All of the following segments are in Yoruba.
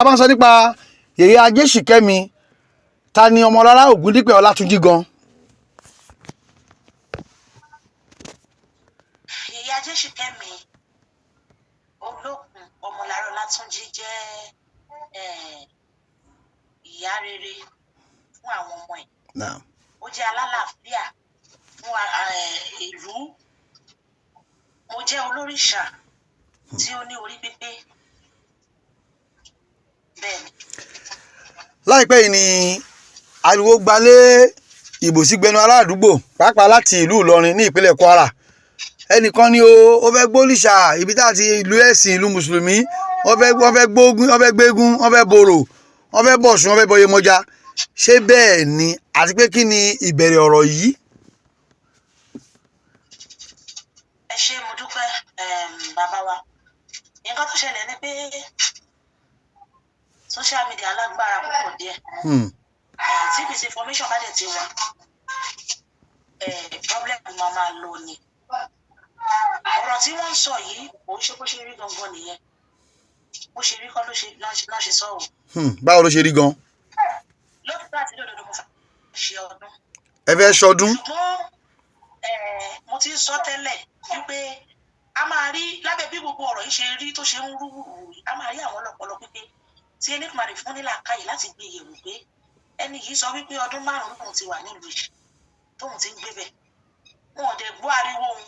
a bá ń sọ nípa Yèyé Ajé Ṣìkẹ́mi, ta ni Ọmọlọ́lá Ògúndípẹ̀ Ọlátúnjí gan? Yèyé Ajé Ṣìkẹ́mi olókun Ọmọlára Ọlátúnjí jẹ́ ìyá rere fún àwọn ọmọ ẹ̀. Ó jẹ́ alálàáfíà fún ìlú. Mo jẹ́ olórìṣà tí ó ní orí pípé. Bẹ́ẹ̀ni. Láìpẹ́ yìí ni ariwo gbalé ìbò sígbẹnu aládùúgbò pàápàá láti ìlú Ìlọrin ní ìpínlẹ̀ Kwara. Ẹnìkan ni ó fẹ́ gbólìṣà ibi tá àti ìlú ẹ̀sìn ìlú mùsùlùmí, wọ́n fẹ́ gbógun, wọ́n fẹ́ gbégún, wọ́n fẹ́ borò, wọ́n fẹ́ bọ̀ṣun, wọ́n fẹ́ bọyé mọ́já. Ṣé bẹ́ẹ̀ ni? Àti pé kí ni ìbẹ̀rẹ̀ ọ̀rọ̀ yìí? Ẹ ṣé mo dúpẹ́ bàbá wa. Nǹkan tó ṣẹlẹ̀ ni pé social media alágbára púpọ̀ díẹ̀. Tí misinformation bá dẹ̀ ti wà, problem máa lọ ni. Ọ̀rọ̀ tí wọ́n ń sọ yìí kò ń ṣe bó ṣe rí gangan nìyẹn. Bó ṣe rí kọ́ náà ṣe sọ o. Báwo ló ṣe rí gan? Lóòótọ́ àti lódodo mo fẹ́ ṣe ọdún. Ẹ fẹ́ ṣọdún? Ṣùgbọ́n mo ti ń sọ tẹ́lẹ̀ wípé a máa rí lábẹ́ bí gbogbo ọ̀rọ̀ yìí ṣe rí tó ṣe ń rú wùrù, a máa rí àwọn ọlọ́pọlọ pípé tí Elédùmarè fún ní làákàyè láti gbé yẹ̀wò pé ẹni yìí sọ wípé ọdún 5 tóun ti wà nílùú yìí tóun ti ń gbé bẹ̀. Wọn ò dẹ̀ gbọ́ ariwo òun.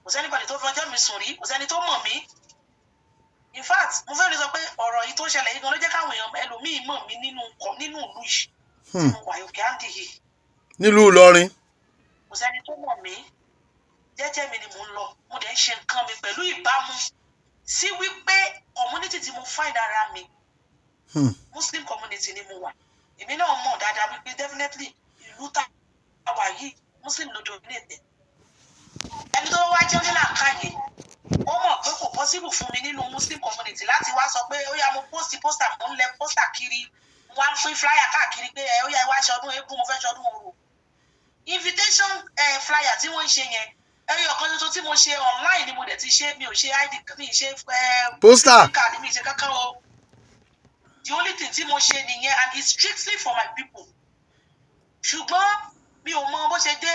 Kò sẹ́ni pàdé tó fọjọ́ mi sùn rí, kò sẹ́ni tó mọ̀ mí. In fact, mo fẹ́ lè sọ pé ọ̀rọ̀ yìí tó ṣẹlẹ̀ yìí gan ló jẹ́ káwọn èèyàn ẹlòmíì mọ̀ mí nínú ìlú yìí. Mo wà òkè áńdì yìí. Nílùú Ìlọrin. Kò sẹ́ni tó mọ̀ mí. Jẹ́jẹ́ mi ni mò ń lọ. Mo dẹ̀ ń ṣe nǹkan mi pẹ̀lú ìbámu sí wípé community tí mo find ara mi. Muslim community ni mo wà. Èmi náà mọ̀ dáadáa wípé definitely ìlú tá a wà yìí Muslim ló dominate. Ẹni tó wá jẹ́ onílàákàyè ó mọ̀ pé kò possible fún mi nínú Muslim community láti wá sọ pé ó yá mo poster mo ń lẹ poster kiri, mo wá ń pín flyer káàkiri pé ó yá wá ṣọdún eégún, mo fẹ́ ṣọdún orò. Invitation flyer tí wọ́n ń ṣe yẹn ẹyọ kan tuntun tí mo ṣe online ni mo dẹ̀ ti ṣe, mi ò ṣe ID, mi ò ṣe poster card, mi ò ṣe kankan o. The only thing tí mo ṣe nìyẹn and it's strictly for my people. Ṣùgbọ́n mi ò mọ bó ṣe dé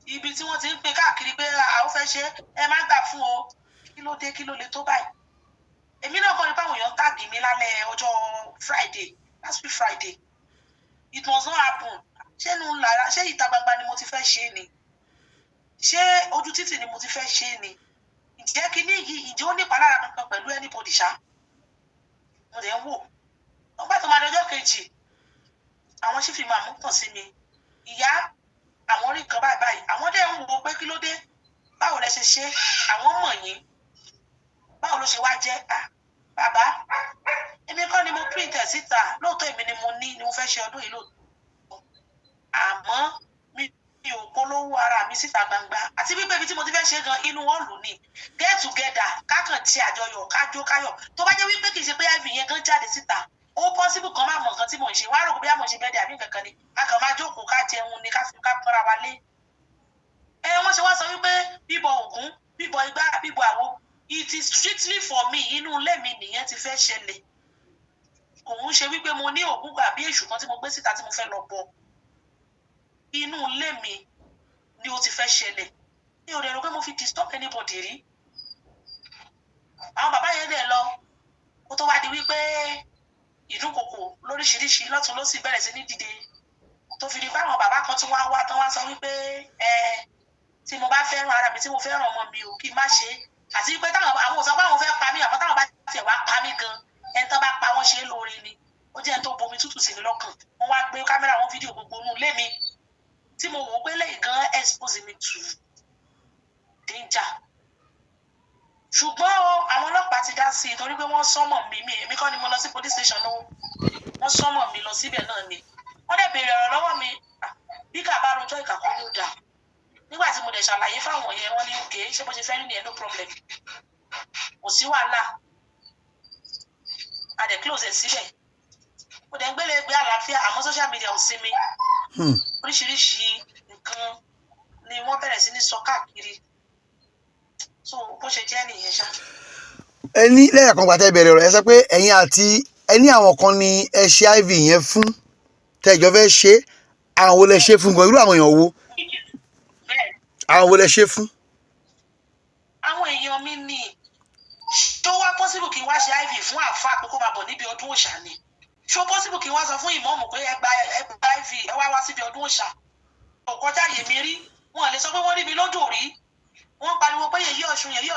ibi tí wọ́n ti ń pín káàkiri pé àwọn fẹ́ ṣe ẹ má gbà fún o, kí ló dé kí ló le tó báyìí. Èmi náà kọ́ ni báwọn èèyàn tàgì mi lálẹ́ ọjọ́ Friday, last week Friday. It must not happen. Ṣé inú lára, ṣé ìta gbangba ni mo ti fẹ́ ṣe ni? Ṣé ojú títì ni mo ti fẹ́ ṣe ni? Ǹjẹ́ kíní yìí ǹjẹ́ ó ní ìpalára kankan pẹ̀lú anybody ṣá? Mo dẹ̀ ń wò. Ọgbà tó máa dọjọ́ kejì, àwọn ṣífì máa mú kàn sí mi. Ìyá àwọn rí nǹkan báyìí, àwọn dẹ̀ ń wo pé kí ló dé? Báwo lẹ ṣe ṣe? Àwọn mọ̀ yín. Báwo ló ṣe wá jẹ́? Bàbá, èmi kọ́ ni mo print ẹ̀ síta. Lóòótọ́ èmi ni mo fẹ́ ṣe ọdún yìí lóòótọ́. Àmọ́ mi ò polówó ara mi síta gbangba. Àti wípé ibi tí mo ti fẹ́ ṣe gan inú wọn lù ní. Get together, kákan ti àjọyọ̀, kájó káyọ̀. Tó bá jẹ́ wípé kì í ṣe pé IV yẹn gan jáde síta. Ó possible kan máa mọ̀ nǹkan tí mò ń ṣe. Wá rò pé bí àmọ̀ ṣe bẹ́ẹ̀ dé àbí nǹkan kan ni. A kàn máa jókòó ká jẹun ni ká pọ́nra wa lé. Wọ́n ṣe wá sọ wípé bíbọ Ògún, bíbọ igbá, bíbọ àwo. It is strictly for me. Inú ilé mi nìyẹn ti fẹ́ ṣẹlẹ̀. Kò ń ṣe wípé mo ní Ògún gbà bí èṣù kan tí mo gbé síta tí mo fẹ́ lọ bọ. Inú ilé mi ni ó ti fẹ́ ṣẹlẹ̀. Mi ò rò pé mo fi disturb anybody rí. Àwọn bàbá yẹn dẹ̀ lọ. Ó tó wá di wípé ìdúnkokò lóríṣiríṣi lọ́tún ló sì bẹ̀rẹ̀ sí ní dìde. Tó fi di pé àwọn bàbá kan tún wá tán wá sọ wípé tí mo bá fẹ́ràn ara mi, tí mo fẹ́ràn ọmọ mi ò kí n má ṣe. Àti wípé àwọn ò sọ pé àwọn fẹ́ pa mí, àmọ́ táwọn bá tiẹ̀ wá pa mí gan, ẹni tán bá pa wọ́n ṣe é lóore ni. Ó jẹ́ ẹni tó bomi tútù sí mi lọ́kàn. Wọ́n wá gbé kámẹ́rà wọn fídíò gbogbo inú ilé mi tí mo wò pé lẹ́yìn gan expose me to danger. Ṣùgbọ́n àwọn ọlọ́pàá ti dá sí i torí pé wọ́n sọ́mọ̀ mi, èmi kọ́ ni mo lọ sí police station lọ́wọ́. Wọ́n sọ́mọ̀ mi lọ síbẹ̀ náà ni. Wọ́n dẹ̀ béèrè ọ̀rọ̀ lọ́wọ́ mi, bí kà bá rojọ́ ìkà kan ló dà. Nígbà tí mo dẹ̀ ṣàlàyé fáwọn yẹn, wọ́n ní okay, ṣé bó ṣe fẹ́ rí nìyẹn, no problem. Kò sí wàhálà. A dẹ̀ close ẹ̀ síbẹ̀. Mo dẹ̀ ń gbé àlàáfíà, àmọ́ social media ò sinmi. Oríṣiríṣi nǹkan ni wọ́n bẹ̀rẹ̀ sí ní sọ káàkiri. So bó ṣe jẹ́ nìyẹn ṣá. ẹni lẹ́ẹ̀kan gbàtẹ́ bẹ̀rẹ̀ ọ̀rọ̀ ẹ sọ pé ẹ̀yin àti ẹni àwọn kan ni ẹ ṣe IV yẹn fún tẹ́jọ́ fẹ́ ṣe àwọn wo lẹ ṣe fún gan irú àwọn èèyàn wo àwọn wo lẹ ṣe fún. àwọn èèyàn mi ní tó wá possible kí n wá ṣe IV fún àáfàá pé kó máa bọ̀ níbi ọdún òòṣà ni ṣó possible kí n wá sọ fún ìmọ̀ọ́mù pé ẹ gba IV ẹ wá síbi ọdún òòṣà kò kọjá yèmí rí wọn lè sọ pé wọ́n rí mi lódò rí wọ́n pariwo pé Yèyé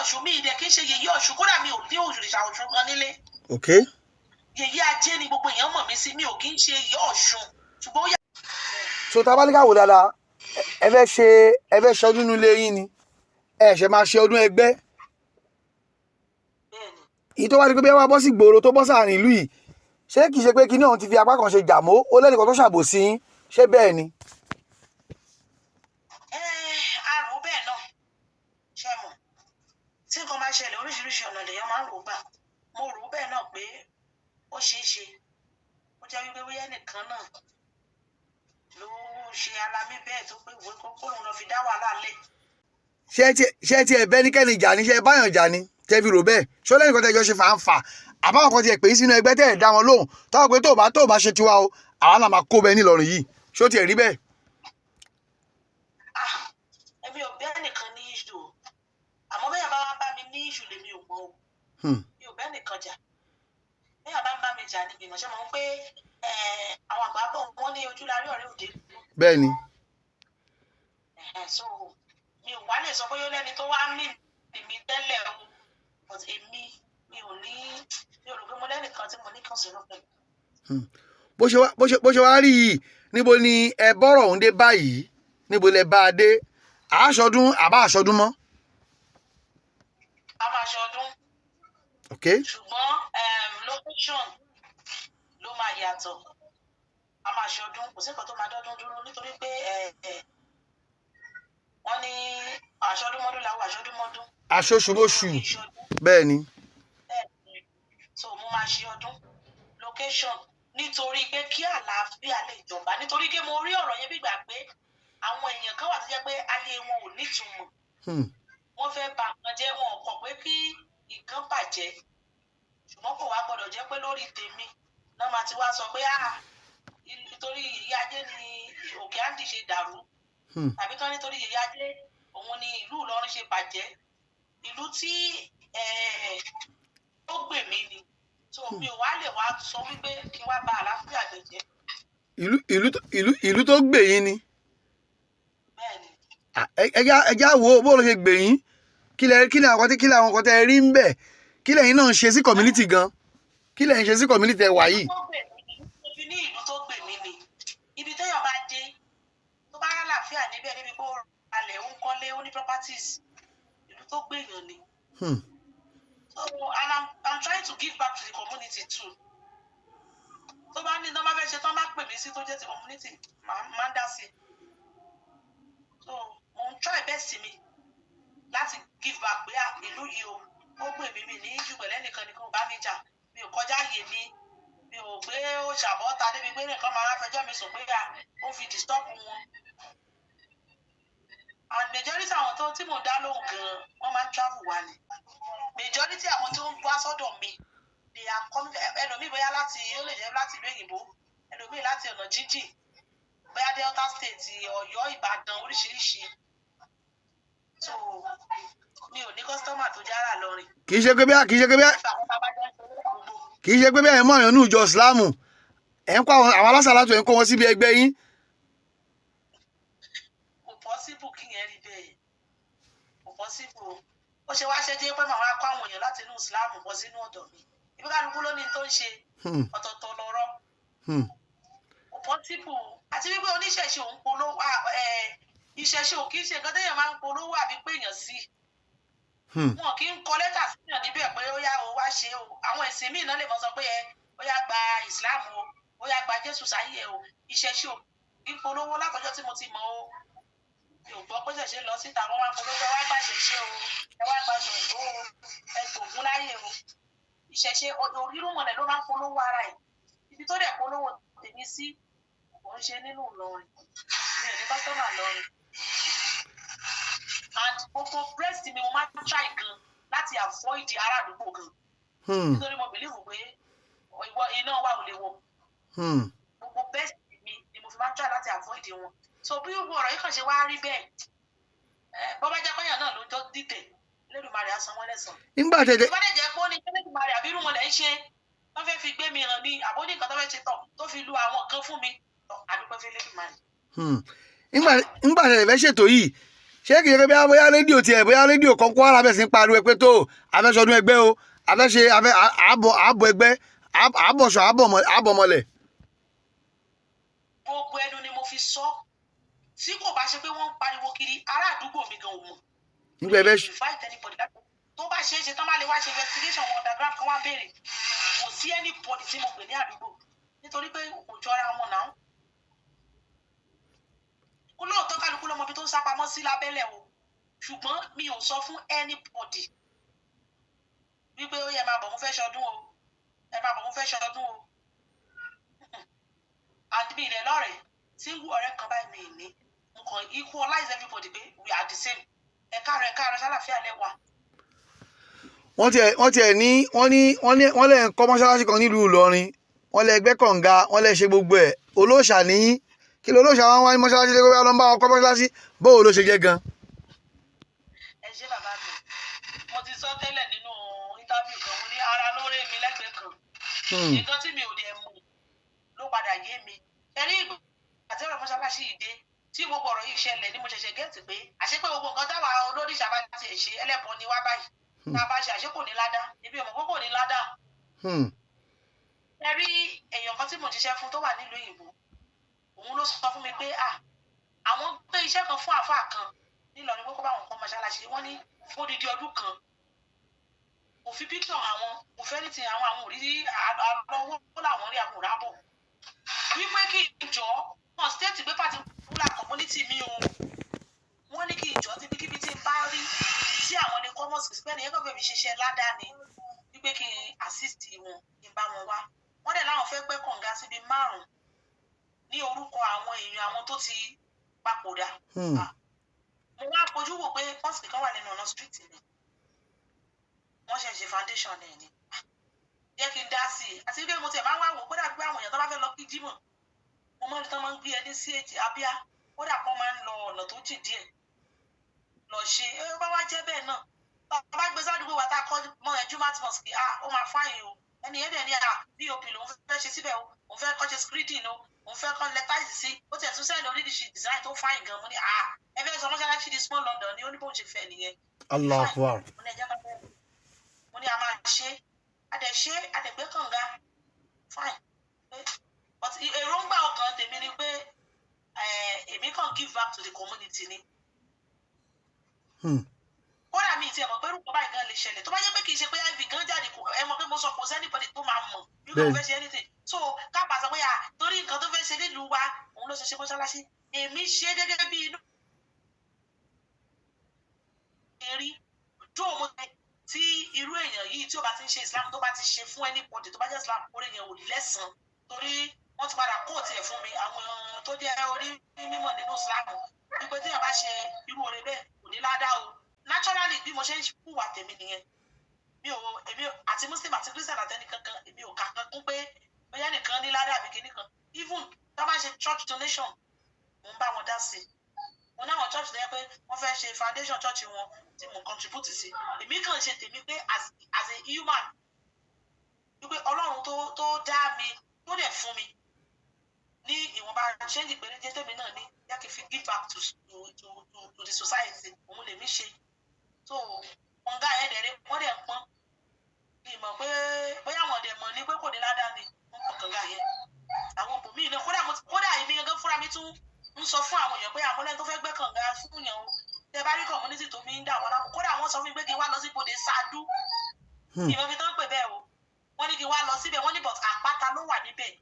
Ọ̀ṣun mi ìdẹ kì í ṣe Yèyé Ọ̀ṣun kódà mi ò ní òrìṣà Ọ̀ṣun gan nílé. Yèyé Ajé ni gbogbo èèyàn mọ̀ mí sí mi ò kì í ṣe Yèyé Ọ̀ṣun ṣùgbọ́n ó yà. so tá a bá ní ká wò dáadáa ẹ fẹ́ ṣe ọdún nílé yín ni ẹ ṣe máa ṣe ọdún ẹgbẹ́ èyí tó wá ní pé bí ẹ wá bọ́ sí gbòòrò tó bọ́ sáàrin ìlú yìí ṣé kìí ṣe pé kinní ọ̀hún ti fi apá kan ṣe jàmó ó lẹ́nìkan tó ṣàbòsí yín ṣé bẹ́ẹ̀ ni. àrùn bẹ́ẹ̀ náà ṣe mọ̀ tí nǹkan máa ṣẹlẹ̀ oríṣiríṣi ọ̀nà lèèyàn máa ń rò gbà mo rò bẹ́ẹ̀ náà pé ó ṣeé ṣe ó jẹ́ wípé bóyá nìkan náà ló ṣe alamí bẹ́ẹ̀ tó pé ìwé kókó òun lọ fi dá wàhálà lẹ̀. ṣé ti ẹ̀ bẹ́ẹ̀ ní kẹ́ni ìjà ni ṣe báyàn jà ni tẹ́ fi rò bẹ́ẹ̀ ṣó lẹ́yìn kan tẹ́ jọ ṣe fàǹfà àbáwọn kan ti ẹ̀ pè é sínú ẹgbẹ́ tẹ́ ẹ̀ dá wọn lóhùn tọ́wọ́ pé tó bá ṣe tiwa o àwa náà máa kó bẹ́ẹ̀ nílọrin yìí ṣó ti ẹ̀ rí bẹ́ẹ̀. èmi ò bẹ́ẹ̀ nìkan ní ìṣù àmọ́ bẹ́ẹ̀ bá wá bá mi ní ìṣù lèmi ò mọ̀ o mi ò bẹ́ẹ̀ nìkan jà bẹ́ẹ̀ bá ń bá mi jà níbi ìmọ̀ṣẹ́ mọ̀ pé àwọn àgbà bọ̀ wọ́n ní ojú la rí ọ̀rẹ́ òde. bẹ́ẹ̀ ni. so mi ò wá lè sọ pé yóò lẹ́ni tó wá mí mi tẹ́lẹ̀ o but èmi mi ò rò pé mo lẹ́nìkan tí mo ní kàn sí lọ́pẹ́. bó ṣe wá rí yìí níbo ni ẹ bọ́rọ̀ òun dé báyìí níbo lẹ bá a dé àṣọdún àbá àṣọdún mọ́. a máa ṣọdún. ok. ṣùgbọ́n location ló máa yàtọ̀ a máa ṣọdún kò sí nǹkan tó máa dọ́dún dúró nítorí pé wọ́n ní àṣọdúnmọ́dún làwọn àṣọdúnmọ́dún. aṣoṣùmọ́ṣù bẹ́ẹ̀ ni. so mo máa ṣe ọdún location nítorí pé kí àlàáfíà lè jọba nítorí pé mo rí ọ̀rọ̀ yẹn bí gbà pé àwọn èèyàn kan wà tó jẹ́ pé ayé wọn ò nítumọ̀ wọ́n fẹ́ bà nǹkan jẹ́ wọn kọ̀ pé kí nǹkan bàjẹ́ ṣùgbọ́n kò wá gbọ́dọ̀ jẹ́ pé lórí tèmi náà máa ti wá sọ pé nítorí Yèyé Ajé ni Òkè Àǹdì ṣe dàrú tàbí kán nítorí Yèyé Ajé òun ni ìlú Ìlọrin ṣe bàjẹ́ ìlú tí ó gbè mí ni so mi ò wá lè wá sọ wípé kí n wá bà àlàáfíà jẹ́. ìlú tó gbè yín ni. bẹ́ẹ̀ni. ẹjá wo bó ló ṣe gbè yín kí làwọn kan tẹ rí ń bẹ̀ kí lẹ́yìn náà ń ṣe sí community gan kí lẹ́yìn ṣe sí community ẹ wà yìí. ibi ní ìlú tó gbè mí ni ibi téèyàn bá dé tó bá rà láàfíà níbẹ̀ níbi kó alẹ̀ ń kọ́lé ó ní properties ìlú tó gbè yàn ni. So and I'm trying to give back to the community too. tó bá ní nọ́mbà fẹ́ ṣe tán bá pè mí sí tó jẹ́ ti community máa ń dá sí. so mo ń try best mi láti give back pé ìlú yìí o ó gbè mí mi ní jù pẹ̀lẹ́ nìkan ni kò bá mi jà mi ò kọjá yè mi ò gbé ó ṣàbọ̀tà débi pé nìkan máa fẹjọ́ mi sùn pé ó fi disturb wọn. and majority àwọn tí mo dá lóhùn gan-an wọ́n máa ń travel wá ni majority àwọn tó ń wá sọ́dọ̀ mi they are coming ẹlòmíì bóyá láti ó lè jẹ́ láti ìlú òyìnbó ẹlòmíì láti ọ̀nà jíjìn bóyá Delta State Ọ̀yọ́ Ìbàdàn oríṣiríṣi so mi ò ní kọ́sítọ́mà tó jára lọ́rin. kì í ṣe pé bí ẹ̀ mọ̀ ọ̀yàn ní ìjọ ìsìláàmù ẹ̀ ń kó àwọn alásàlátù ẹ̀ ń kó wọn síbi ẹgbẹ́ yín. kò pọ́síbù kí yẹn rí bẹ́ẹ̀ kò pọ́síbù ó ṣe wá ṣe jẹ́ pé màá kó àwọn èèyàn láti inú ìsìláàmù bọ́ sínú ọ̀dọ̀ mi ibi kálukú ló ní tó ń ṣe ọ̀tọ̀ọ̀tọ̀ lọ́rọ̀ kò pọ́síbù àti wípé oníṣẹ̀ṣe òun polówó ìṣẹ̀ṣe ò kì í ṣe nǹkan téèyàn máa ń polówó àbí péèyàn sí wọn kì í kọ lẹ́tà síyàn níbẹ̀ pé ó yá o wá ṣe o àwọn ẹ̀sìn míì náà lè mọ sọ pé ó yá gba ìsìláàmù o ó yá gba Jésù sáyé o ìṣẹ̀ṣe ò kì í polówó látọjọ́ tí mo ti mọ̀ o mi ò gbọ́ pé ṣẹ̀ṣẹ̀ lọ síta wọn wá polówó ẹ wá gba ìṣẹ̀ṣe o ẹ wá gba ṣòǹdó o ẹ gbògún láyè o ìṣẹ̀ṣe orírùmọ̀lẹ̀ ló máa ń polówó ara ẹ̀ ibi tó dẹ̀ polówó tèmi sí kò ń ṣe nínú Ìlọrin mi ò ní kọ́sítọ́mà lọ́rin and gbogbo breast mi mo máa ń try gan láti avoid ará àdúgbò gan nítorí mo believe pé ìwọ iná wà ò lè wọ gbogbo best mi ni mo fi máa ń try láti avoid wọn so bí gbogbo ọ̀rọ̀ yìí kàn ṣe wá rí bẹ́ẹ̀ bọ́ bá jẹ́ pẹ́yàn náà ló jọ dìtẹ̀ Elédùmarè á san wọ́n lẹ́san. nígbà tẹ̀lé. ìbá dẹ̀ jẹ́ pé ó ní Elédùmarè àbí irúmọ̀ lẹ́ ń ṣe wọ́n fẹ́ fi gbé mi hàn ní àbó ní nǹkan tó fẹ́ ṣe tọ̀ tó fi lu àwọn kan fún mi àdúpẹ́ fún Elédùmarè. nígbà tẹ̀lé fẹ́ ṣètò yìí ṣé kìí ṣe pé bóyá rédíò tiẹ̀ bóyá rédíò kan Kwara bẹ̀ sí ń pariwo pé tó afẹ́sọdún ẹgbẹ́ o afẹ́ṣe àbọ̀ ẹgbẹ́ àbọ̀ṣọ àbọ̀mọlẹ̀. gbogbo ẹnu ni mo fi sọ tí kò bá ṣe pé wọ́n ń pariwo kiri ará àdúgbò mi gan ò mọ̀. nígbà ẹ bẹ́ ṣe. tó bá ṣe é ṣe tán bá lè wá ṣe investigation wọn underground kan wá béèrè kò sí anybody tí mo pè ní àdúgbò nítorí pé kò jọra wọn náà. olóòótọ́ kálukú lọ́mọ bí tó ń sápamọ́ sí lábẹ́lẹ̀ o ṣùgbọ́n mi ò sọ fún anybody wípé ó yẹ máa bọ̀ mo fẹ́ ṣọdún o ẹ máa bọ̀ mo fẹ́ ṣọdún o àdìbí ilẹ̀ lọ́rẹ̀ẹ́ single ọ̀rẹ́ kan báyìí mi ní mo kàn equalize everybody pé we are the same ẹ̀ka rẹ̀ ṣàlàfíà lẹ́wà. wọ́n tiẹ̀ ní wọ́n lè kọ́ mọ́ṣáláṣí kan nílùú Ìlọrin wọ́n lè gbẹ́ kànga wọ́n lè ṣe gbogbo ẹ̀ olóòṣà ní kí ló olóòṣà wọn wá ní mọ́ṣáláṣí lẹ́gbẹ́ wọn lọ ń bá wọn kọ́ mọ́ṣáláṣí bóò ló ṣe jẹ́ gan. ẹ ṣé bàbá mi mo ti sọ tẹ́lẹ̀ nínú interview kan mo ní ara ló rẹ́ mi lẹ́gbẹ̀ẹ́ kan nǹkan tí mi ò dẹ̀ mọ̀ ló padà yé mi ẹ̀rí ìgbà àti ọ̀rọ̀ mọ́ṣáláṣí yìí dé tí gbogbo ọ̀rọ̀ yìí ṣẹlẹ̀ ni mo ṣẹ̀ṣẹ̀ gẹ́ẹ̀tì pé àṣé pé gbogbo nǹkan táwa olóríṣà bá ti ẹ̀ ṣe ẹlẹ́bọ ni wá báyìí tá a bá ṣe àṣé kò ní ládá ibi ọmọ kókò ní ládá. ẹ rí èèyàn kan tí mo jíṣẹ́ fún tó wà nílùú òyìnbó òun ló sọ fún mi pé àwọn gbé iṣẹ́ kan fún àáfàá kan nílọrin pé kó bá wọn kọ́ mọ́ṣáláṣí wọ́n ní fódìdí ọdún kan kò fi píktọ̀ àwọn kò fẹ́ ní ti àwọn òrírí àlọ́wọ́ làwọn rí àwọn òrábọ̀ wípé kí ìjọ wọn stéètì pé particular community mi o wọ́n ní kí ìjọ ti bíkíbi tí ń bá rí tí àwọn ní commons pẹ́ ní ẹgbẹ́ mi ṣiṣẹ́ ládàáni wípé kí n assist wọn kí n bá wọn wá wọ́n dẹ̀ láwọn fẹ́ gbẹ́ kànga síbi 5 ní orúkọ àwọn èèyàn àwọn tó ti papòdà. mo wá kojú wò pé mosque kan wà nínú ọ̀nà street mi wọ́n ṣe foundation ẹ̀ ni jẹ́ kí n dá sí i àti pé mo tiẹ̀ máa ń wá wò kódà pé àwọn èèyàn tó bá fẹ́ lọ kí jímọ̀ mo mọ̀ ní tán máa ń gbé ẹni sí èjì abíá kódà kan máa ń lọ ọ̀nà tó jìn díẹ̀ lọ ṣe bá wá jẹ́ bẹ́ẹ̀ náà bá gbé sádùúgbò wa tá a kọ́ mọ́ ẹjú matmosque ó máa fáyìn o ẹni yẹn dẹ̀ ní pop lòun fẹ́ ṣe síbẹ̀ o òun fẹ́ kọ́ ṣe screening o òun fẹ́ kọ́ lẹ́tàìsì sí ó tiẹ̀ tún sẹ́yìn oríṣiríṣi design tó fáyìn gan mo ní ẹ fẹ́ sọ mọ́ṣáláṣí di small London ní oníbòun ṣe fẹ́ nìyẹn. Allahu Akbar. mo ní a máa ṣe àdẹ̀gbẹ́ kànga fine but èròǹgbà ọkàn tèmi ni pé èmi kàn give back to the community ni. kódà mi ti ẹ̀ mọ̀ pé rúkọ báyìí gan lè ṣẹlẹ̀ tó bá jẹ́ pé kì í ṣe pé iv gan jáde ẹ mọ̀ pé mo sọ kò sẹ́nìbọ̀dì tó máa mọ̀ bí kò fẹ́ ṣe anything so káàpà sọ pé torí nǹkan tó fẹ́ ṣe nílùú wa òun ló ṣe mọ́ṣáláṣí èmi ṣe gẹ́gẹ́ bí inú rí tó mo tí irú èèyàn yìí tí ó bá ti ń ṣe Islam tó bá ti ṣe fún anybody tó bá jẹ́ Islam orí yẹn ò lẹ́sàn torí wọ́n ti padà kóòtù ẹ̀ fún mi àwọn tó jẹ́ orí mímọ̀ nínú Islam wípé tí èèyàn bá ṣe irú oore bẹ́ẹ̀ kò ní ládá o naturally bí mo ṣe ń hùwà tèmi nìyẹn èmi àti Muslim àti Christian àtẹni kankan èmi ò kà kan kún pé bóyá nìkan ní ládá àbí kíní kan even tó bá ṣe church donation mo ń bá wọn dá sí i mo náwọn church lẹ́yìn pé wọ́n fẹ́ ṣe foundation church wọn tí mo contribute sí èmi kàn ṣe tèmi pé as a human wípé Ọlọ́run tó dá mi tó dẹ̀ fún mi ní ìwọ̀nba ṣẹ́ńgì péréje tèmi náà ní yá kí n fi give back to the society òun lèmi ṣe so wọn gá ẹ̀ dẹ̀rẹ̀ wọ́n dẹ̀ ń pọ́n ìmọ̀ pé bóyá àwọn ọ̀dẹ̀ mọ̀ ní pé kò ní ládàá ni wọ́n pọ̀ kànga yẹn àwọn òbòmí náà kódà èmi gangan fúnra mi tún ń sọ fún àwọn èèyàn pé àmọ́lẹ́ tó fẹ́ gbẹ́ kànga fún yàn o tẹ bá rí community tó mi ń dà wọ́n láwọn kódà wọ́n sọ fún mi pé kí n wá lọ sí ibodè Ṣáádú ìmọ̀ mi tó ń pè bẹ́ẹ̀ o wọ́n ní kí n wá lọ síbẹ̀ wọ́n ní but àpáta ló wà níbẹ̀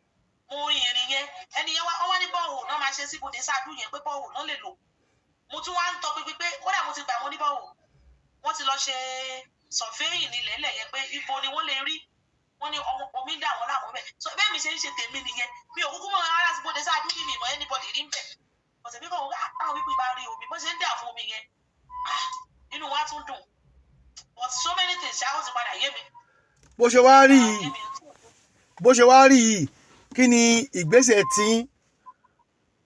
mo rin ìrìn yẹn ẹni yẹn wọ́n ní bọ́ọ̀hù náà máa ṣe sí ibodè Ṣáádú yẹn pé bọ́ọ̀hù náà lè lò mo tún wá ń tọ pinpin pé kódà mo ti gbà wọn ní bọ́ọ̀hù wọ́n ti lọ ṣe surveying nílẹ̀ ilẹ̀ yẹn pé ibo ni wọ́n lè rí wọ́n ní omi dà wọ́n láwọn bẹ́ẹ̀ so bẹ́ẹ̀ mi ṣe ń ṣe tèmi nìyẹn mi ò kúkú mọ̀ ara sí ibodè Ṣáádú kí mi ìmọ̀ anybody rí ń bẹ̀ ọ̀sẹ̀ bí kò àwọn wípé bá rí omi bó ṣe ń dà fún omi yẹn inú wa tún dùn but so many things ṣáà ó ti padà yé mi. bó ṣe wá rí yìí kí ni ìgbésẹ̀ tí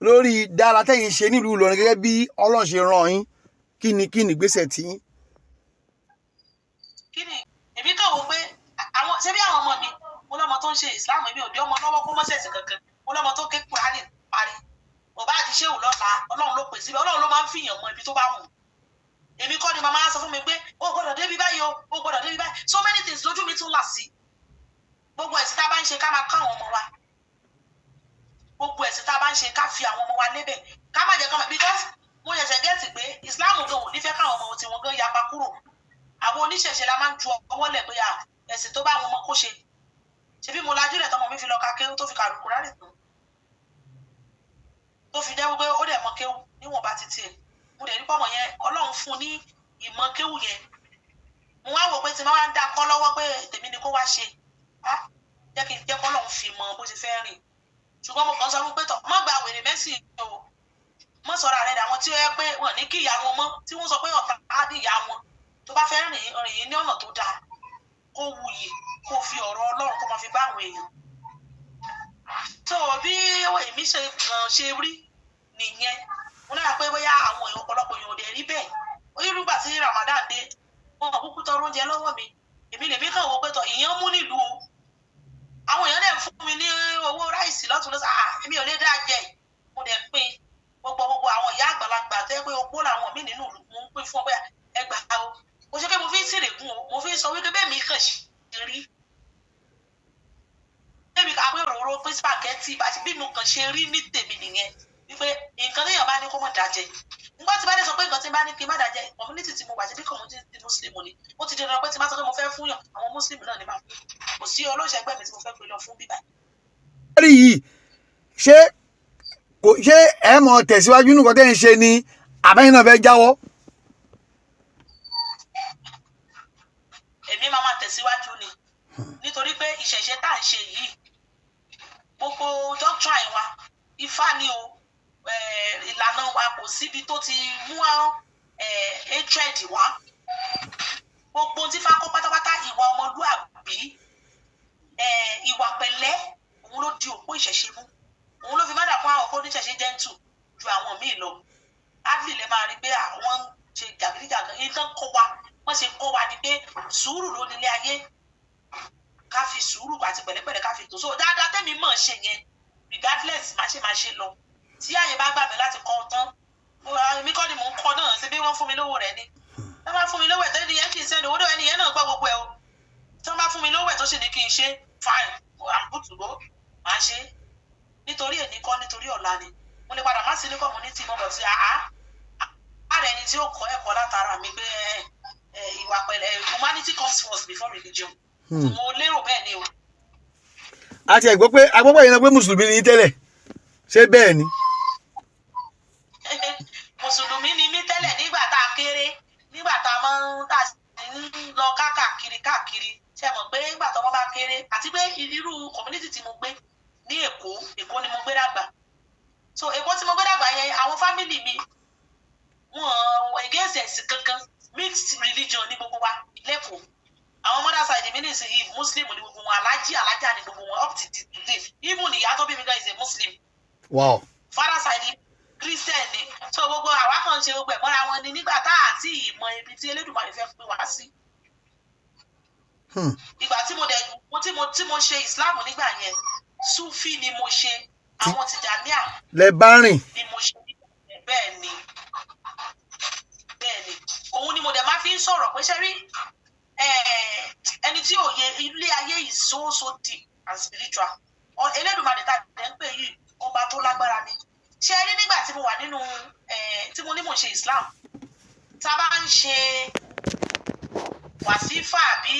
lórí dára tẹ́yìn ṣe nílùú Ìlọrin gẹ́gẹ́ bí Ọlọ́run ṣe rán yín kí ni ìgbésẹ̀ tí. kí ni èmi kàn wò pé àwọn ṣé bí àwọn ọmọ mi mo lọ́mọ tó ń ṣe ìsìláàmù èmi ò dé ọmọ lọ́wọ́ kó mọ́sẹ̀sì kankan mo lọ́mọ tó ké Kùránì parí ọba àti ṣéwù lọ́la Ọlọ́run ló pè síbi Ọlọ́run ló máa ń fìyàn mọ ibi tó bá wù èmi kọ́ ni màmá sọ fún mi pé o gbọ́dọ̀ débi báyìí o gbọ́dọ̀ débi báyìí so many things lójú mi tún là sí gbogbo ẹ̀sìn tá a bá ń ṣe ká máa ká àwọn ọmọ wa gbogbo ẹ̀sìn tá a bá ń ṣe ká fi àwọn ọmọ wa lébẹ̀ ká má jẹ́ ká máa because mo ṣẹ̀ṣẹ̀ gẹ́ẹ̀tì pé Islam gan ò ní fẹ́ káwọn ọmọ tí wọ́n gan yapa kúrò àwọn oníṣẹ̀ṣe la máa ń ju ọwọ́ lẹ̀ pé ẹ̀sìn tó bá àwọn ọmọ kó ṣe ṣebí mo lajú rẹ̀ tọmọ mi fi lọ ka kéwú tó fi ka Kùránì tó fi jẹ́ wípé ó dẹ̀ mọ kéwú níwọ̀nba títí ẹ̀ mo dẹ̀ ní pọ́mọ yẹn Ọlọ́run fún ní ìmọ̀ kéwú yẹn mo wá wò pé tí wọ́n wá ń dá kọ́ lọ́wọ́ pé tèmi ni kó wá ṣe jẹ́ kí n jẹ́ kọ́lọ́run fi mọ bó ṣe fẹ́ rìn ṣùgbọ́n mo kàn sọ wípé tọ̀ mọ́ gba wèrè mẹ́sìn o mọ́ sọ̀rọ̀ rẹ̀ dàwọn tí ó yẹ pé wọ́n ní kí ìyá wọn mọ́ tí wọ́n sọ pé ọ̀tá á ní ìyá wọn tó bá fẹ́ rìn yìí ní ọ̀nà tó dáa kó wuyì kó fi ọ̀rọ̀ Ọlọ́run kó máa fi bá àwọn èèyàn tó bí èmi ṣe rí nìyẹn mo náà pé bóyá àwọn èèyàn ọ̀pọ̀lọpọ̀ èèyàn ò dẹ̀ rí bẹ́ẹ̀ oyúrúgbà tí Ramadan dé wọn kò kúkú tọrọ oúnjẹ lọ́wọ́ mi èmi lèmi kàn wò pé tọ̀ ìyẹn mú nílùú o àwọn èèyàn dẹ̀ fún mi ní owó ráìsì lọ́tún lọ́sà èmi ò lè dá jẹ mo dẹ̀ pín gbogbo àwọn ìyá àgbàlagbà tẹ́ pé opó làwọn míì nínú ìlú mo ń pín fún ọ pé ẹgbà o mo ṣe pé mo fi ń sìrègùn o mo fi ń sọ wípé bẹ́ẹ̀ mi kàn ṣe rí bẹ́ẹ̀ mi kà pé òróró pín spaghetti àti bí mo kàn ṣe rí ní tèmi nìyẹn wípé nǹkan téèyàn bá ní kó mọ̀ dájẹ́ nígbà tí bá dé sọ pé nǹkan tí bá ní kí n má dájẹ́ community tí mo wà sí bí community muslim ni ó ti dènà pé tí má sọ pé mo fẹ́ fún yàn àwọn muslim náà ni máa fún kò sí olóṣègbè mi tí mo fẹ́ pè lọ fún bíbá. lórí yìí ṣé ẹ mọ̀ tẹ̀síwájú nǹkan tẹ́ ń ṣe ni àbẹ́yìn náà fẹ́ jáwọ́. èmi máa tẹ̀síwájú ni nítorí pé ìṣẹ̀ṣe tá à ń ṣe yìí gbogbo doctrine wa ifá ni o ìlànà wa kò síbi tó ti mú hatred wá gbogbo tí fákó pátápátá ìwà ọmọlúàbí ìwà pẹ̀lẹ́ òun ló di òpó ìṣẹ̀ṣe mú òun ló fi má dà fún àwọn oníṣẹ̀ṣe gentle ju àwọn míì lọ adley lè máa rí pé àwọn ṣe jàgídíjàgan yìí tán kọ́ wa wọ́n ṣe kọ́ wa ni pé sùúrù ló nílé ayé ká fi sùúrù àti pẹ̀lẹ́pẹ̀lẹ́ ká fi tó so dáadáa tẹ́mi mọ̀ ṣe yẹn regardless má ṣe lọ tí àyè bá gbà mí láti kọ́ tán èmi kọ́ ni mò ń kọ́ náà ṣe bí wọ́n fún mi lówó rẹ̀ ni wọ́n bá fún mi lówó ẹ̀ tó ní yẹn kì í sẹ́ni owó ẹni yẹn náà gbọ́ gbogbo ẹ̀ o tí wọ́n bá fún mi lówó ẹ̀ tó ṣe ni kì í ṣe fine I'm good to go máa ṣe nítorí èní kọ́ nítorí ọ̀la ni mo lè padà má sí ní community mo bọ̀ sí ààrẹ ẹni tí ó kọ́ ẹ̀kọ́ látara mi pé ìwà pẹ̀lẹ́ humanity comes first before religion mo lérò bẹ́ẹ̀ ni o. àti agbọ́pọ̀ yìí náà pé mùsùlùmí ni tẹ́lẹ̀ ṣé bẹ́ẹ̀ ni. mùsùlùmí ni mí tẹ́lẹ̀ nígbà tá a kéré nígbà tá a máa ń tà ń lọ káàkiri ṣe mọ̀ pé nígbà tó wọ́n bá kéré àti pé irú community tí mo gbé ní Èkó ni mo gbé dàgbà so Èkó tí mo gbé dàgbà yẹn àwọn family mi wọn against ẹ̀sìn kankan mixed religion ní gbogbo wa lẹ́kọ̀ọ́ àwọn mother side mi nìsín yìí muslim ní gbogbo wọn alájà ní gbogbo wọn up to today even ìyá tó bí mi gan is a muslim. Wow. Father side Christian ni so gbogbo àwa kan ṣe gbogbo ẹ̀mọ́ra wọn ni nígbà tá àti ìmọ̀ ibi tí Elédùmarè fẹ́ pè wá sí. ìgbà tí mo ṣe Islam nígbà yẹn Sufi ni mo ṣe àwọn Tìjàníà lẹ bá rìn ni mo ṣe bẹ́ẹ̀ ni òun ni mo dẹ̀ máa fi ń sọ̀rọ̀ pé ṣe rí ẹni tí òye ilé ayé is so deep and spiritual Elédùmarè tá ẹ̀ ń pè yìí ọba tó lágbára ni ṣe rí nígbà tí mo wà nínú tí mo ní mò ń ṣe Islam tá a bá ń ṣe wàsífà bí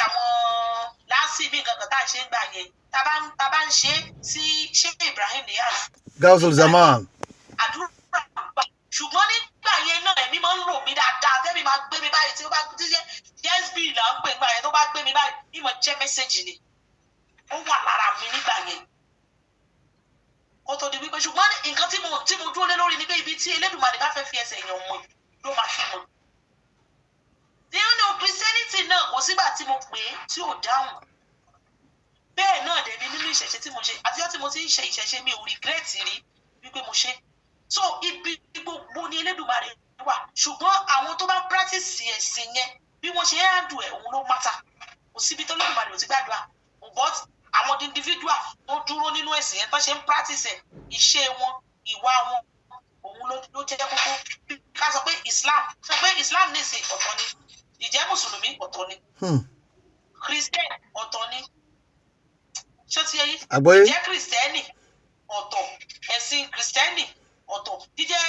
àwọn láàsì bí nǹkan kan tá à ń ṣe ń gbà yẹn tá a bá ń ṣe sí Sheikh Ibrahim Niyaz Gawsul Zaman àdúrà ṣùgbọ́n nígbà yẹn náà ẹ̀mí máa ń lò mí dáadáa tẹ́mi máa gbé mi báyìí tí ó bá ti ṣe dsb là ń pè nígbà yẹn tó bá gbé mi báyìí ìmọ̀ jẹ́ mẹ́sẹ̀gì ni ó wà lára mi nígbà yẹn kó tó di wípé ṣùgbọ́n nǹkan tí mo dúró lé lórí ni pé ibi tí Elédùmarè bá fẹ́ fi ẹsẹ̀ èèyàn mọ̀ ló máa fi mọ̀. nínú Christianity náà kò sígbà tí mo pè é tí ò dáhùn. Bẹ́ẹ̀ náà dẹ̀ ni nínú ìṣẹ̀ṣe tí mo ṣe àtijọ́ tí mo ti ń ṣe ìṣẹ̀ṣe mi ò regret rí wípé mo ṣe. So ibi gbogbo ni Elédùmarè wà ṣùgbọ́n àwọn tó bá practice ẹ̀sìn yẹn bí wọ́n ṣe handle ẹ̀ òun ló matter. Kò síbi tó Elédùmarè ò ti gbàdúrà but àwọn individual tó dúró nínú ẹ̀sìn yẹn tó ṣe ń practice ẹ̀ ìṣe wọn ìwà wọn òun ló jẹ́ kókó. Ká sọ pé Islam nìsín ọ̀tọ̀ ni ìjẹ́ mùsùlùmí ọ̀tọ̀ ni Christian ọ̀tọ̀ ni ṣó ti yẹ yí ìjẹ́ Kristẹni ọ̀tọ̀ ẹ̀sìn Kristẹni ọ̀tọ̀ jíjẹ́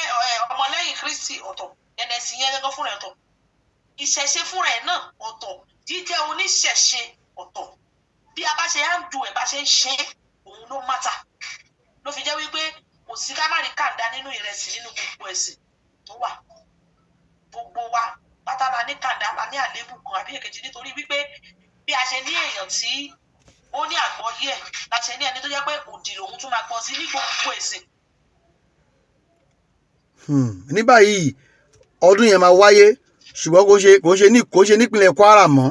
ọmọlẹ́yìn Kristi ọ̀tọ̀ ẹ̀sìn yẹn gẹ́gẹ́ fúnra ẹ̀ ọ̀tọ̀ ìṣẹ̀ṣe fúnra ẹ̀ náà ọ̀tọ̀ jíjẹ́ oníṣẹ̀ṣe ọ̀tọ̀ bí a bá ṣe handle ẹ̀ bá ṣe ń ṣe òun ló matter ló fi jẹ́ wípé kò sí ká má rí kàńdá nínú ìrẹsì nínú gbogbo ẹ̀sìn tó wà gbogbo wa pátá la ní kàńdá la ní àléébù kan àbí èkejì nítorí wípé bí a ṣe ní èèyàn tí ó ní àgbọ́yé ẹ̀ la ṣe ní ẹni tó jẹ́ pé òdì lòun tún máa gbọ́ sí ní gbogbo ẹ̀sìn. Ní báyìí ọdún yẹn máa wáyé ṣùgbọ́n kò ṣe nípínlẹ̀ Kwara mọ́.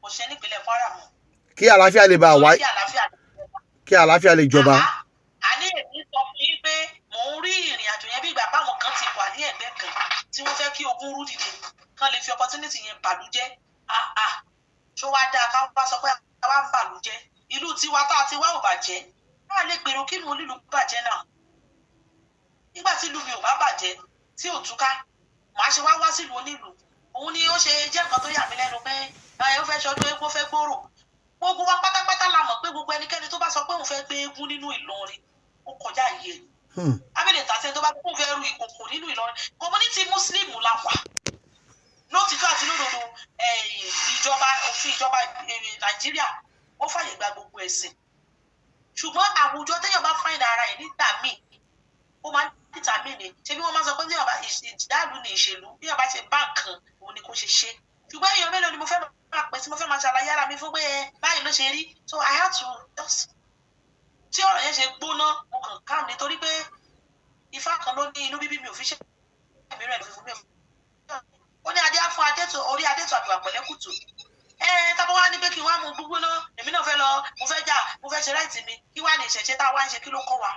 Kò ṣe nípínlẹ̀ Kwara mọ́. Kí àlàáfíà lè bá wáyé kí àlàáfíà lè jọba. Àní èmi sọ fún yín pé mò ń rí ìrìn àjò yẹn bí ìgbà báwọn kan ti wà ní ẹ̀gbẹ́ kan tí wọ́n fẹ́ kí ogun rú dìde kán lè fi opportunity yẹn bàlújẹ́ ṣó wá dáa ká wá sọ pé àwa ń bàlújẹ́ ìlú tiwa tá a ti wá ò bàjẹ́ á lè gbèrò kí ìlú onílù bàjẹ́ náà nígbà tí ìlú mi ò bá bàjẹ́ tí ò túká màá ṣe wá sílùú onílù òun ni ó ṣe jẹ́ nǹkan tó yà mí lẹ́nu pé ó fẹ́ ṣọdún eégún fẹ́ gbòòrò gbogbo wa pátápátá la mọ̀ pé gbogbo ẹnikẹ́ni tó bá sọ pé òun fẹ́ gbé eégún nínú Ìlọrin ó kọjá iye abẹ́lẹ̀ tàṣẹ tó bá kún fẹ́ ru ìkòkò nínú Ìlọrin community Muslim la wà lótìtọ́ àti lódodo òfin ìjọba Nàìjíríà ó fàyè gba gbogbo ẹ̀sìn ṣùgbọ́n àwùjọ téèyàn bá fáìn ara ẹ̀ nígbà míì ó máa ń dìtà míì ni ṣé bí wọ́n máa sọ pé ìdálù ní ìṣèlú bí wọ́n bá ṣe bá nǹkan òun ni kò ṣe ṣe ṣùgbọ́n èèyàn mélòó ni mo fẹ́ máa pè tí mo fẹ́ máa ṣàlàyé ara mi fún pé báyìí ló ṣe rí so I had to just tí ọ̀rọ̀ yẹn ṣe gbóná mo kàn calm nítorí pé ifá kan ló ní inú bíbí mi ò fi ṣe ẹ̀mí rẹ̀ lófin fún mi ó ní adé á fún orí adétò àbíwá pẹ̀lẹ́kùtù tábọ̀ wá ní pé kí n wá mu gbogbo náà èmi náà fẹ́ lọ mo fẹ́ jà mo fẹ́ ṣe ráìtì mi kí wá ní ìṣẹ̀ṣe tá a wá ń ṣe kí ló kọ́ wa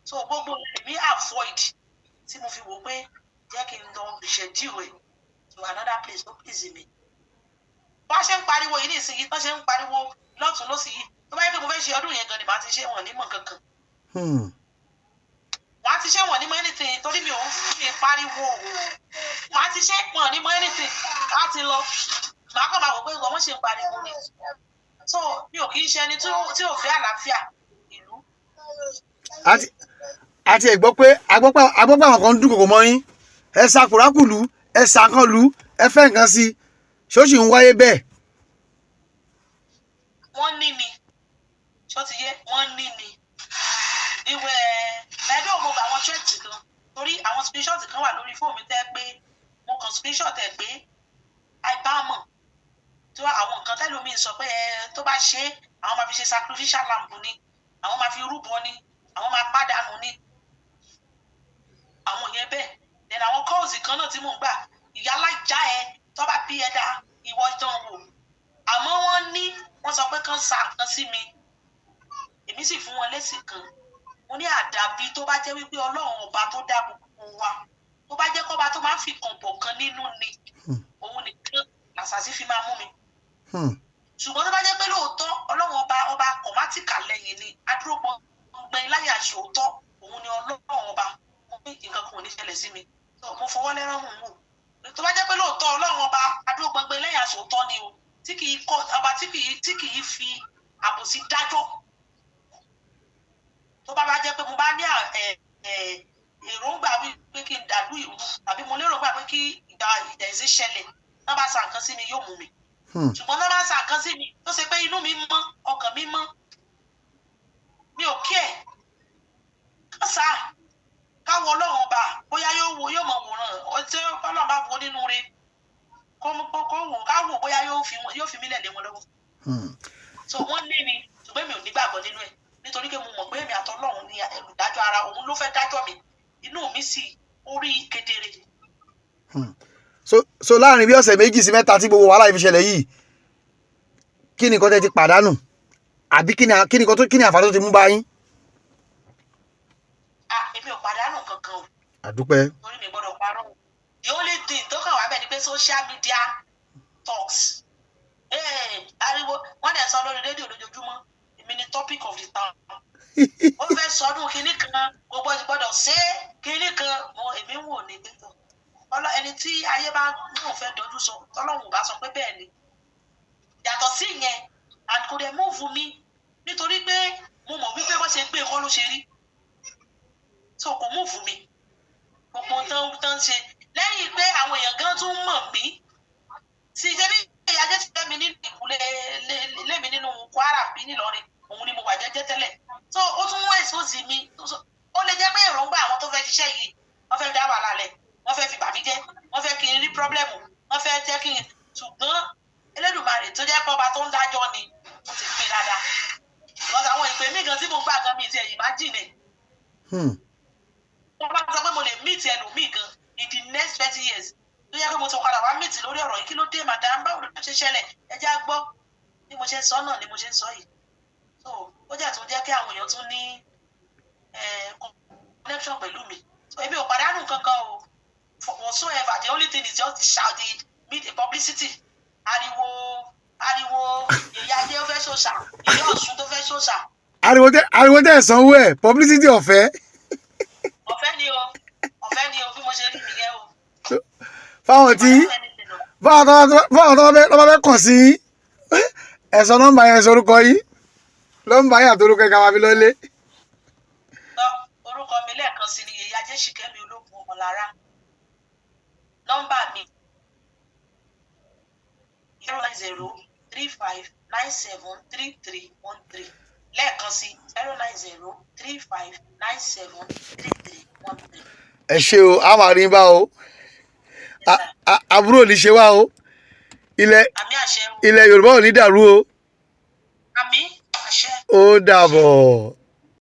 so gbogbo èmi avoid tí mo fi wò pé jẹ́ kí n lọ reschedule to another place no please me bá ṣe ń pariwo yìí ní ìsinyìí bá ṣe ń pariwo lọ́tún lọ́sì yìí tó bá yẹ pé mo fẹ́ ṣe ọdún yẹn gan ni màá ti ṣe wọn nímọ̀ kankan màá ti ṣe wọn nímọ̀ anything torí mi ò ń fi pariwo màá ti ṣe wọn nímọ̀ anything láti lọ màá kàn máa wò pé wọ́n ṣe ń pariwo ni so mi ò kì í ṣe ẹni tí ò fẹ́ àlàáfíà ìlú. àti ẹ̀ gbọ́ pé àwọn kan dúnkòkò mọ́ yín ẹ ṣàkùrákùlù ẹ ṣàkànlù ẹ fẹ́ nǹkan sí ṣó sì ń wáyé bẹ́ẹ̀. wọ́n ní ni ṣó ti yé wọ́n ní ni ìwé ẹ̀ẹ́dọ́ mo bá àwọn church kan torí àwọn screenshot kan wà lórí fóònù mi tẹ́ pé mo kàn screenshot ẹ̀ pé àìbámọ̀ tó àwọn nǹkan tẹ́lómi sọ pé tó bá ṣe àwọn máa fi ṣe sacrificial lamb ni àwọn máa fi rúbọ ni àwọn máa pàdánù ni àwọn yẹn bẹ́ẹ̀ then àwọn calls kan náà tí mò ń gbà ìyálà já ẹ tó bá bí ẹ dá ìwọ dán wò àmọ́ wọ́n sọ pé kán sa nǹkan sí mi èmi sì fún wọn lésì kan mo ní àdàbí tó bá jẹ́ wípé Ọlọ́run ọba tó dá gbogbo wa tó bá jẹ́ kọ́ba tó máa ń fi kànbọ̀ kan nínú ni òun nìkan làṣàṣì fi máa mú mi ṣùgbọ́n tó bá jẹ́ pé lóòótọ́ Ọlọ́run ọba kọ̀mátìkà lẹ́yìn ni adúrógbọ̀n gbẹ̀yìn láyé àṣòótọ́ òun ni Ọlọ́run ọba mo ní nǹkan kan ò ní ṣẹlẹ̀ sí mi mo fọwọ́ lẹ́rán mú wò tó bá jẹ́ pé lóòótọ́ Ọlọ́run ọba adúrógbọ̀n gbẹ̀yìn lẹ́yìn àṣòótọ́ ni o tí kì í kọ́ ọba tí kì í fi àbòsí dájọ́ tó bá jẹ́ pé mo bá ní èròǹgbà wípé kí n dàlú ìlú tàbí mo lérò pé kí ìdá ìṣe ṣẹlẹ̀ náà bá sa nǹkan sí mi yóò mú mi ṣùgbọ́n náà bá sa nǹkan sí mi tó ṣe pé inú mi mọ́ ọkàn mi mọ́ mi ò kí ẹ̀ kásá káwọ Ọlọ́run ọba bóyá yóò mọ̀ wòran ọtí Ọlọ́run bá wọ nínú rẹ̀ kó wò káwò bóyá yóò fi mí lẹ̀ lé wọn lọ́wọ́ so wọ́n lé mi ṣùgbọ́n mi ò nígbàgbọ́ nínú ẹ̀ nítorí pé mo mọ̀ pé èmi àtọlọ́run ni olùdájọ́ ara òun ló fẹ́ dájọ́ mi inú mi sì orí kedere. so láàrin bí ọ̀sẹ̀ méjì sí mẹ́ta tí gbogbo wàhálà yìí fi ṣẹlẹ̀ yìí kí ni nǹkan tẹ́ ti pàdánù àbí kí ni àǹfààní tó ti mú bá yín. èmi ò pàdánù kankan o. àdúpẹ́. torí mi gbọ́dọ̀ parọ́ o. the only thing tó kàn wá bẹ́ẹ̀ ni pé social media talks. ariwo wọ́n dẹ̀ sọ lórí rédíò lójoojúmọ́ èmi ni topic of the town. ó fẹ́ sọdún kinní kan gbogbo gbọ́dọ̀ ṣe kinní kan èmi wò ní gbẹ́tọ̀. ẹni tí ayé bá náà fẹ́ dojú sọ tọ́lọ́hùn bá sọ pé bẹ́ẹ̀ ni. yàtọ̀ sí ìyẹn and kò dẹ̀ múùfù mi nítorí pé mo mọ̀ wípé wọ́n ṣe gbé kọ́ ló ṣe rí. so kò múùfù mi gbogbo tán ṣe lẹ́yìn pé àwọn èèyàn gan tún mọ̀ mí sí jẹ́bí Yèyé Ajé ti fẹ́ mi ní ìkúlé lémi nínú Kwara bí nílọrin òun ni mo wà jẹ́jẹ́ tẹ́lẹ̀ so ó tún wọ́n expose mi ó lè jẹ́ pé èròǹgbà àwọn tó fẹ́ ṣiṣẹ́ yìí wọ́n fẹ́ dá wàhálà lẹ̀ wọ́n fẹ́ fi bà mí jẹ́ wọ́n fẹ́ kí n rí pírọ́blẹ́mù wọ́n fẹ́ jẹ́ kí n ṣùgbọ́n Elédùmarè tó jẹ́ pọ́ba tó ń dájọ́ ni mo ti pín dáadáa lọ́sọ̀ àwọn ìpè mí gan tí mo gbà gan mi ti ẹ̀yìn má jìnà wọ́n bá sọ pé mo lè meet ẹlòmíì gan in the next 20 years tó yẹ kí mo ti padà wá meet lórí ọ̀rọ̀ yìí kí ló dé madam báwo ló ṣe ṣẹlẹ̀ ẹ jẹ́ á gbọ́ bí mo ṣe ń sọ náà ni mo ṣe ń sọ yìí so ó jẹ́ tó jẹ́ kí àwọn èèyàn tún ní connection pẹ̀lú mi so èmi ò pàdánù kankan o whatsoever the only thing is just the shout the publicity ariwo Yèyé Ajé ó fẹ́ ṣòṣà Yèyé Ọ̀ṣun tó fẹ́ ṣòṣà. ariwo tẹ sanwó ẹ publicity ọ̀fẹ́. ọ̀fẹ́ ni o bí mo ṣe rí nìyẹn o. fáwọn tó bá fẹ́ kàn sí ẹ̀sọ́ nọ́mbà yẹn sorúkọ yìí nọ́mbà yẹn àtorúkọ ẹ̀ka wa fi lọ́lé. orúkọ mi lẹ́ẹ̀kan sí ni Yèyé Ajé Ṣìkẹ́mi Ológun Ọmọlára nọ́mbà mi 09035973313 lẹ́ẹ̀kan sí 09035973313. ẹ ṣé o a máa rí bá o àbúrò ní ṣe wá o ilẹ̀ Yorùbá ò ní dàrú o. àmín àṣẹ. ó dàbọ̀.